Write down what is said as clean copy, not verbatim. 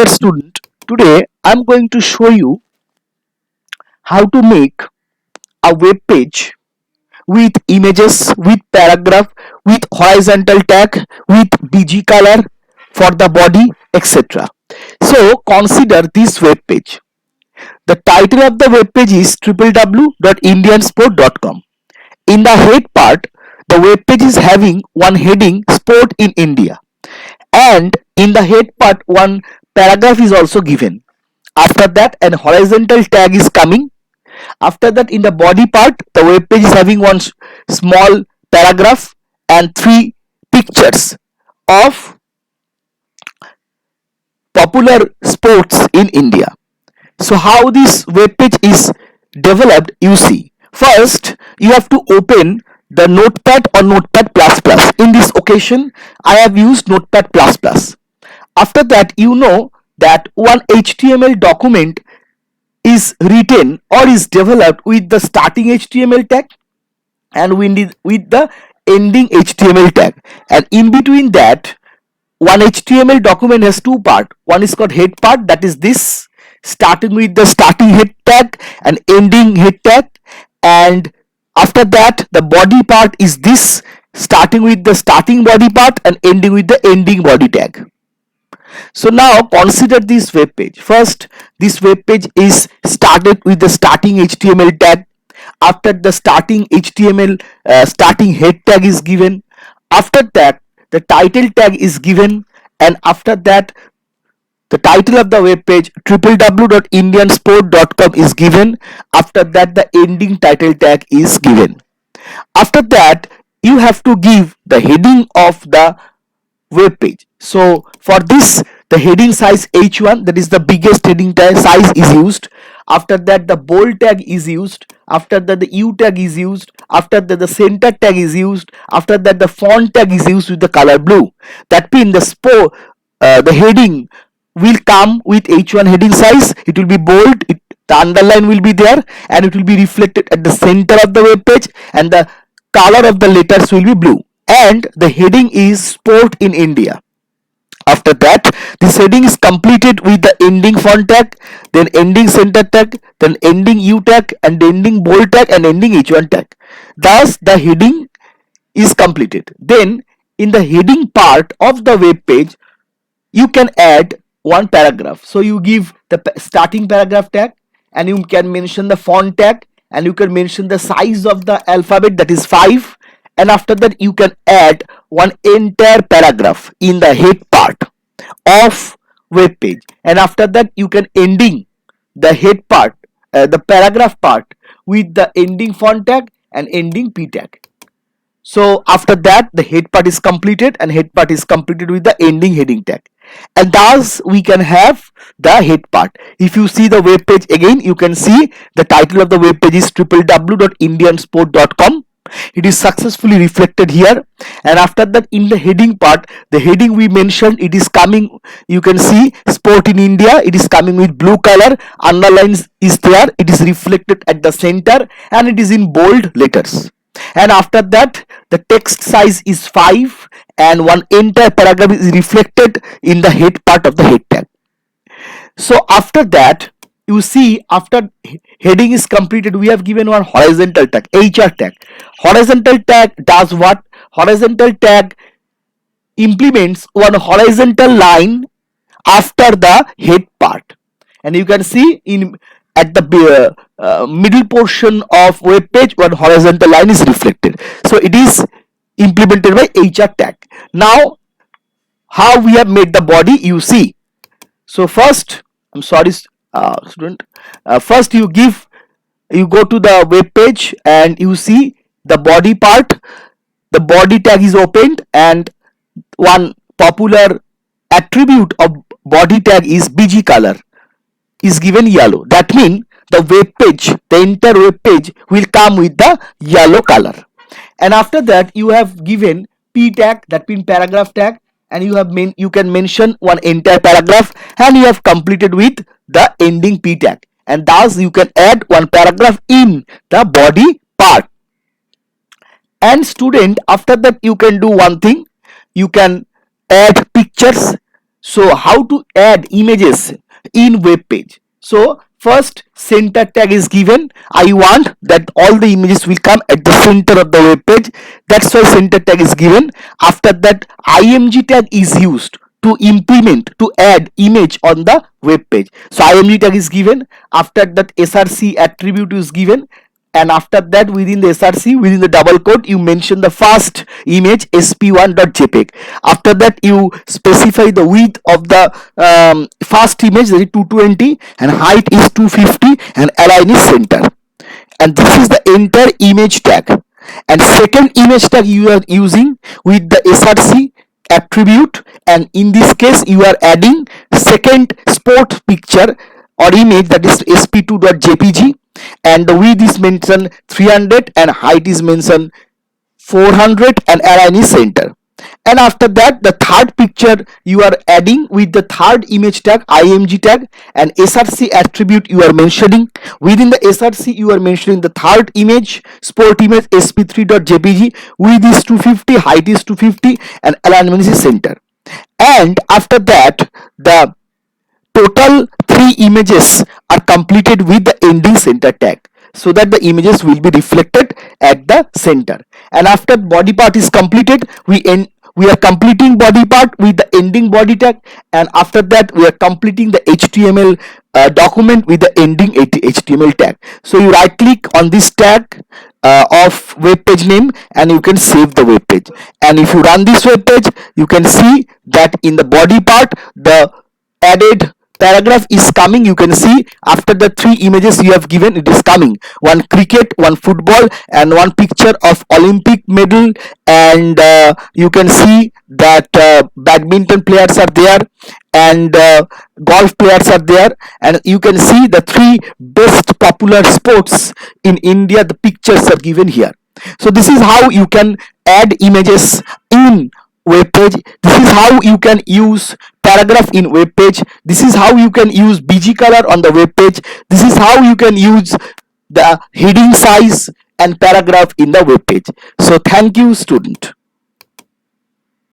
Dear student, today I'm going to show you how to make a web page with images, with paragraph, with horizontal tag, with BG color for the body, etc. So consider this web page. The title of the web page is www.indiansport.com. In the head part, the web page is having one heading Sport in India, and in the head part one paragraph is also given. After that an horizontal tag is coming. After that, in the body part, the web page is having one small paragraph and three pictures of popular sports in India. So how this web page is developed, you see. First, you have to open the Notepad or Notepad++. In this occasion, I have used Notepad++. After that, you know that one HTML document is written or is developed with the starting HTML tag and with the ending HTML tag, and in between that one HTML document has two parts. One is called head part, that is this, starting with the starting head tag and ending head tag, and after that the body part is this, starting with the starting body part and ending with the ending body tag. So now consider this web page. First, this web page is started with the starting HTML tag. After the starting HTML starting head tag is given. After that the title tag is given, and after that the title of the web page www.indiansport.com is given. After that the ending title tag is given. After that you have to give the heading of the web page. So for this the heading size H1, that is the biggest heading size, is used. After that the bold tag is used. After that the U tag is used. After that the center tag is used. After that the font tag is used with the color blue. That means the heading will come with H1 heading size. It will be bold, the underline will be there, and it will be reflected at the center of the web page, and the color of the letters will be blue, and the heading is Sport in India. After that this heading is completed with the ending font tag, then ending center tag, then ending U tag, and ending bold tag, and ending H1 tag. Thus the heading is completed. Then in the heading part of the web page you can add one paragraph. So you give the starting paragraph tag, and you can mention the font tag, and you can mention the size of the alphabet, that is 5, and after that you can add one entire paragraph in the head part of web page, and after that you can ending the head part, the paragraph part, with the ending font tag and ending p tag. So after that the head part is completed, and head part is completed with the ending heading tag, and thus we can have the head part. If you see the web page again, you can see the title of the web page is www.indiansport.com. It is successfully reflected here, and after that in the heading part, the heading we mentioned, it is coming, you can see Sport in India, it is coming with blue color, underlines is there, it is reflected at the center, and it is in bold letters. And after that the text size is 5, and one entire paragraph is reflected in the head part of the head tag. So after that you see, after heading is completed, we have given one horizontal tag, HR tag. Horizontal tag does what? Horizontal tag implements one horizontal line after the head part, and you can see in at the middle portion of web page one horizontal line is reflected. So it is implemented by HR tag. Now how we have made the body, you see. So first, I'm sorry student, first you go to the web page and you see the body part, the body tag is opened, and one popular attribute of body tag is BG color is given yellow. That means the web page, the entire web page will come with the yellow color. And after that you have given p tag, that means paragraph tag, and you can mention one entire paragraph, and you have completed with the ending p tag, and thus you can add one paragraph in the body part. And student, after that you can do one thing, you can add pictures. So how to add images in web page? So first center tag is given. I want that all the images will come at the center of the web page. That's why center tag is given. After that img tag is used to implement, to add image on the web page. So img tag is given. After that src attribute is given, and after that within the src, within the double quote, you mention the first image sp1.jpg. After that you specify the width of the first image, that is 220, and height is 250, and align is center. And this is the entire image tag. And second image tag you are using with the src attribute, and in this case you are adding second sport picture or image, that is sp2.jpg, and the width is mentioned 300 and height is mentioned 400, and align is center. And after that the third picture you are adding with the third image tag img tag, and src attribute you are mentioning. Within the src you are mentioning the third image, sport image sp3.jpg, width is 250, height is 250, and alignment is center. And after that the total 3 images are completed with the ending center tag, so that the images will be reflected at the center. And after body part is completed, we are completing body part with the ending body tag, and after that we are completing the html document with the ending html tag. So you right click on this tag of web page name, and you can save the web page. And if you run this web page, you can see that in the body part the added paragraph is coming. You can see after the 3 images you have given, it is coming one cricket, one football, and one picture of Olympic medal. And you can see that badminton players are there, and golf players are there, and you can see the 3 best popular sports in India. The pictures are given here. So this is how you can add images in web page. This is how you can use paragraph in web page. This is how you can use bg color on the web page. This is how you can use the heading size and paragraph in the web page. So thank you, student.